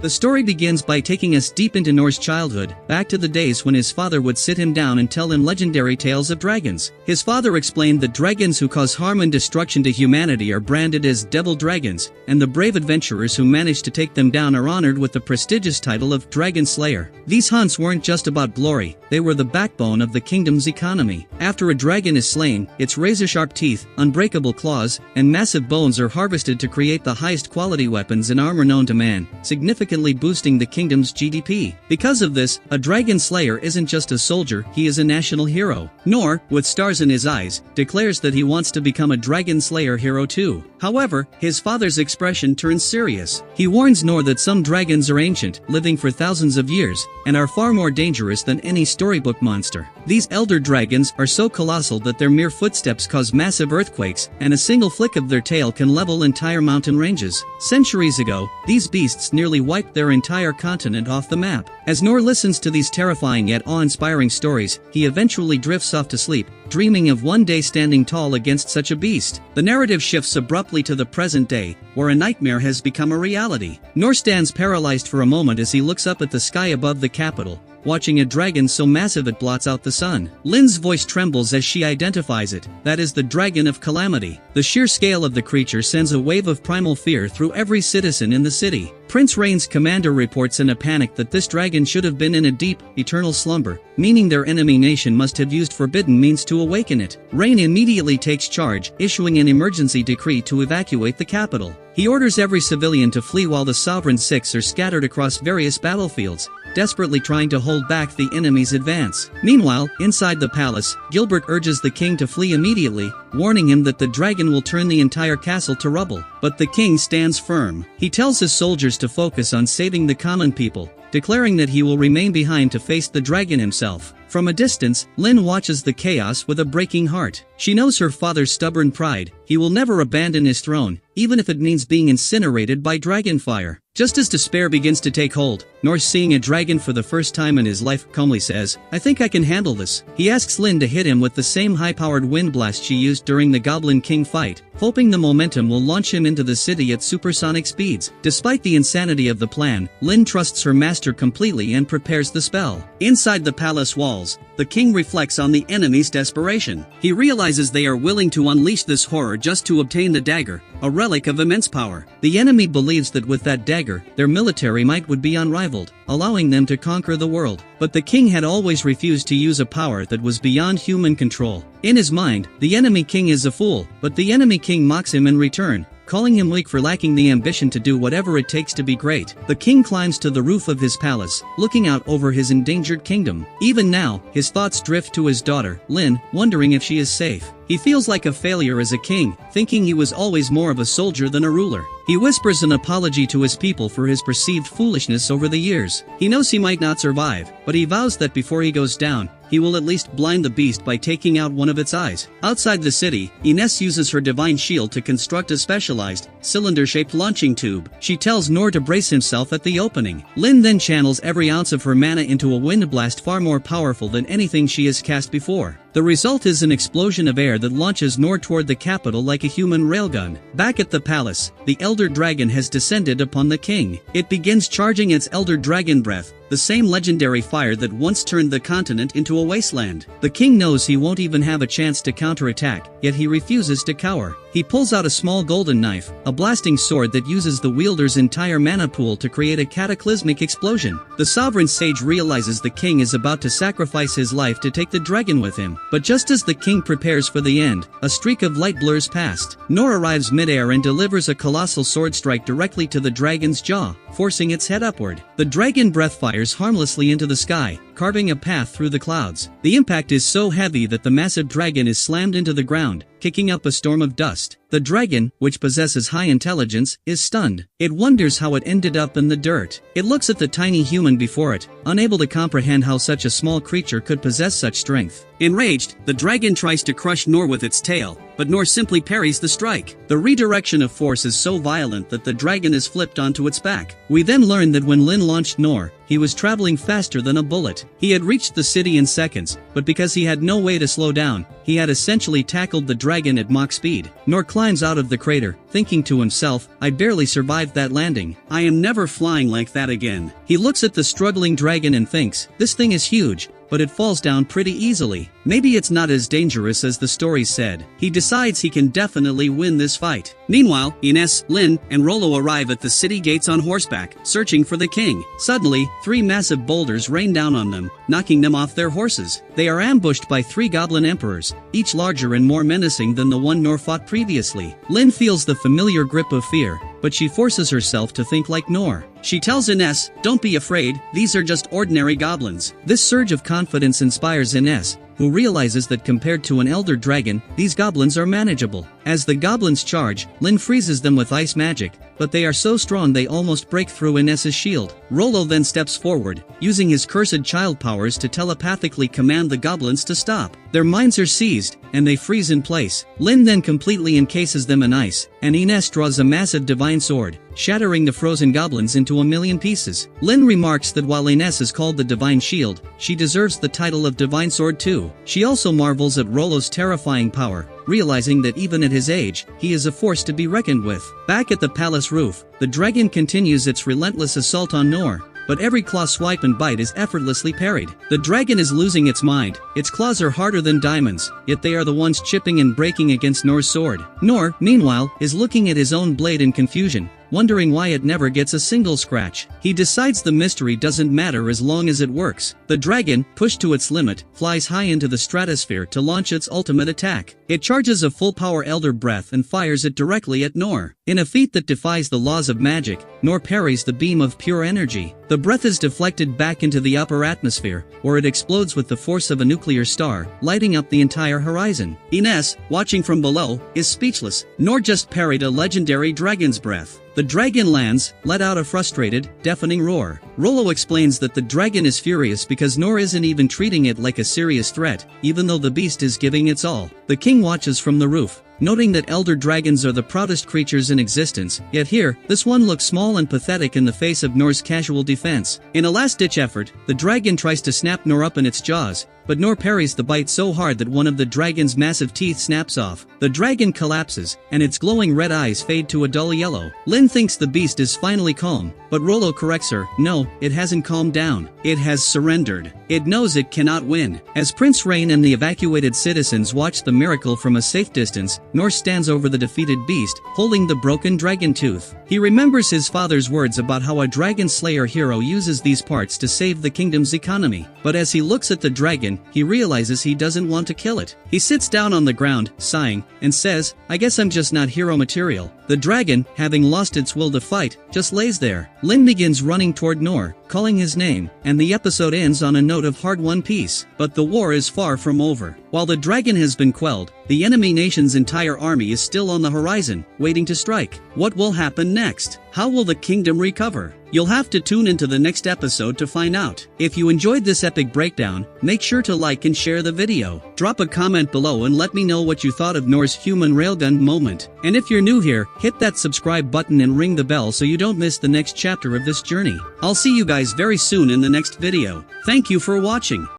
The story begins by taking us deep into Nor's childhood, back to the days when his father would sit him down and tell him legendary tales of dragons. His father explained that dragons who cause harm and destruction to humanity are branded as devil dragons, and the brave adventurers who manage to take them down are honored with the prestigious title of Dragon Slayer. These hunts weren't just about glory, they were the backbone of the kingdom's economy. After a dragon is slain, its razor-sharp teeth, unbreakable claws, and massive bones are harvested to create the highest quality weapons and armor known to man, significantly boosting the kingdom's GDP. Because of this, a dragon slayer isn't just a soldier, he is a national hero. Nor, with stars in his eyes, declares that he wants to become a dragon slayer hero too. However, his father's expression turns serious. He warns Nor that some dragons are ancient, living for thousands of years, and are far more dangerous than any storybook monster. These elder dragons are so colossal that their mere footsteps cause massive earthquakes, and a single flick of their tail can level entire mountain ranges. Centuries ago, these beasts nearly wiped their entire continent off the map. As Nor listens to these terrifying yet awe-inspiring stories, he eventually drifts off to sleep, dreaming of one day standing tall against such a beast. The narrative shifts abruptly to the present day, where a nightmare has become a reality. Nor stands paralyzed for a moment as he looks up at the sky above the capital, watching a dragon so massive it blots out the sun. Lin's voice trembles as she identifies it. That is the Dragon of Calamity. The sheer scale of the creature sends a wave of primal fear through every citizen in the city. Prince Rain's commander reports in a panic that this dragon should have been in a deep, eternal slumber, meaning their enemy nation must have used forbidden means to awaken it. Rain immediately takes charge, issuing an emergency decree to evacuate the capital. He orders every civilian to flee while the Sovereign Six are scattered across various battlefields, desperately trying to hold back the enemy's advance. Meanwhile, inside the palace, Gilbert urges the king to flee immediately, warning him that the dragon will turn the entire castle to rubble. But the king stands firm. He tells his soldiers to focus on saving the common people, declaring that he will remain behind to face the dragon himself. From a distance, Lin watches the chaos with a breaking heart. She knows her father's stubborn pride. He will never abandon his throne, even if it means being incinerated by dragon fire. Just as despair begins to take hold, Nor, seeing a dragon for the first time in his life, calmly says, "I think I can handle this." He asks Lin to hit him with the same high-powered wind blast she used during the Goblin King fight, hoping the momentum will launch him into the city at supersonic speeds. Despite the insanity of the plan, Lin trusts her master completely and prepares the spell. Inside the palace walls, the king reflects on the enemy's desperation. He realizes they are willing to unleash this horror just to obtain the dagger, a relic of immense power. The enemy believes that with that dagger, their military might would be unrivaled, allowing them to conquer the world. But the king had always refused to use a power that was beyond human control. In his mind, the enemy king is a fool, but the enemy king mocks him in return, calling him weak for lacking the ambition to do whatever it takes to be great. The king climbs to the roof of his palace, looking out over his endangered kingdom. Even now, his thoughts drift to his daughter, Lin, wondering if she is safe. He feels like a failure as a king, thinking he was always more of a soldier than a ruler. He whispers an apology to his people for his perceived foolishness over the years. He knows he might not survive, but he vows that before he goes down, he will at least blind the beast by taking out one of its eyes. Outside the city, Ines uses her divine shield to construct a specialized, cylinder-shaped launching tube. She tells Nor to brace himself at the opening. Lin then channels every ounce of her mana into a wind blast far more powerful than anything she has cast before. The result is an explosion of air that launches Nor toward the capital like a human railgun. Back at the palace, the Elder Dragon has descended upon the king. It begins charging its Elder Dragon breath, the same legendary fire that once turned the continent into a wasteland. The king knows he won't even have a chance to counterattack, yet he refuses to cower. He pulls out a small golden knife, a blasting sword that uses the wielder's entire mana pool to create a cataclysmic explosion. The sovereign sage realizes the king is about to sacrifice his life to take the dragon with him. But just as the king prepares for the end, a streak of light blurs past. Nor arrives midair and delivers a colossal sword strike directly to the dragon's jaw, forcing its head upward. The dragon breath fires harmlessly into the sky, carving a path through the clouds. The impact is so heavy that the massive dragon is slammed into the ground, kicking up a storm of dust. The dragon, which possesses high intelligence, is stunned. It wonders how it ended up in the dirt. It looks at the tiny human before it, unable to comprehend how such a small creature could possess such strength. Enraged, the dragon tries to crush Nor with its tail, but Nor simply parries the strike. The redirection of force is so violent that the dragon is flipped onto its back. We then learn that when Lin launched Nor, he was traveling faster than a bullet. He had reached the city in seconds, but because he had no way to slow down, he had essentially tackled the dragon at Mach speed. Nor climbed climbs out of the crater, thinking to himself, I barely survived that landing. I am never flying like that again. He looks at the struggling dragon and thinks, this thing is huge, but it falls down pretty easily. Maybe it's not as dangerous as the story said. He decides he can definitely win this fight. Meanwhile, Ines, Lin, and Rollo arrive at the city gates on horseback, searching for the king. Suddenly, 3 massive boulders rain down on them, knocking them off their horses. They are ambushed by 3 goblin emperors, each larger and more menacing than the one Nor fought previously. Lin feels the familiar grip of fear, but she forces herself to think like Nor. She tells Ines, don't be afraid, these are just ordinary goblins. This surge of confidence inspires Ines, who realizes that compared to an elder dragon, these goblins are manageable. As the goblins charge, Lin freezes them with ice magic, but they are so strong they almost break through Ines's shield. Rollo then steps forward, using his cursed child powers to telepathically command the goblins to stop. Their minds are seized, and they freeze in place. Lin then completely encases them in ice, and Ines draws a massive divine sword, shattering the frozen goblins into a million pieces. Lin remarks that while Ines is called the Divine Shield, she deserves the title of Divine Sword too. She also marvels at Rollo's terrifying power, realizing that even at his age, he is a force to be reckoned with. Back at the palace roof, the dragon continues its relentless assault on Nor, but every claw swipe and bite is effortlessly parried. The dragon is losing its mind. Its claws are harder than diamonds, yet they are the ones chipping and breaking against Nor's sword. Nor, meanwhile, is looking at his own blade in confusion, wondering why it never gets a single scratch. He decides the mystery doesn't matter as long as it works. The dragon, pushed to its limit, flies high into the stratosphere to launch its ultimate attack. It charges a full-power Elder Breath and fires it directly at Nor. In a feat that defies the laws of magic, Nor parries the beam of pure energy. The breath is deflected back into the upper atmosphere, where it explodes with the force of a nuclear star, lighting up the entire horizon. Ines, watching from below, is speechless. Nor just parried a legendary dragon's breath. The dragon lands, let out a frustrated, deafening roar. Rollo explains that the dragon is furious because Nor isn't even treating it like a serious threat, even though the beast is giving its all. The king watches from the roof, noting that elder dragons are the proudest creatures in existence, yet here, this one looks small and pathetic in the face of Nor's casual defense. In a last-ditch effort, the dragon tries to snap Nor up in its jaws, but Nor parries the bite so hard that one of the dragon's massive teeth snaps off. The dragon collapses, and its glowing red eyes fade to a dull yellow. Lin thinks the beast is finally calm, but Rollo corrects her, no, it hasn't calmed down. It has surrendered. It knows it cannot win. As Prince Rain and the evacuated citizens watch the miracle from a safe distance, Nor stands over the defeated beast, holding the broken dragon tooth. He remembers his father's words about how a dragon slayer hero uses these parts to save the kingdom's economy. But as he looks at the dragon, he realizes he doesn't want to kill it. He sits down on the ground, sighing, and says, I guess I'm just not hero material. The dragon, having lost its will to fight, just lays there. Lin begins running toward Nor, calling his name, and the episode ends on a note of hard-won peace. But the war is far from over. While the dragon has been quelled, the enemy nation's entire army is still on the horizon, waiting to strike. What will happen next? How will the kingdom recover? You'll have to tune into the next episode to find out. If you enjoyed this epic breakdown, make sure to like and share the video. Drop a comment below and let me know what you thought of Nor's human railgun moment. And if you're new here, hit that subscribe button and ring the bell so you don't miss the next chapter of this journey. I'll see you guys very soon in the next video. Thank you for watching.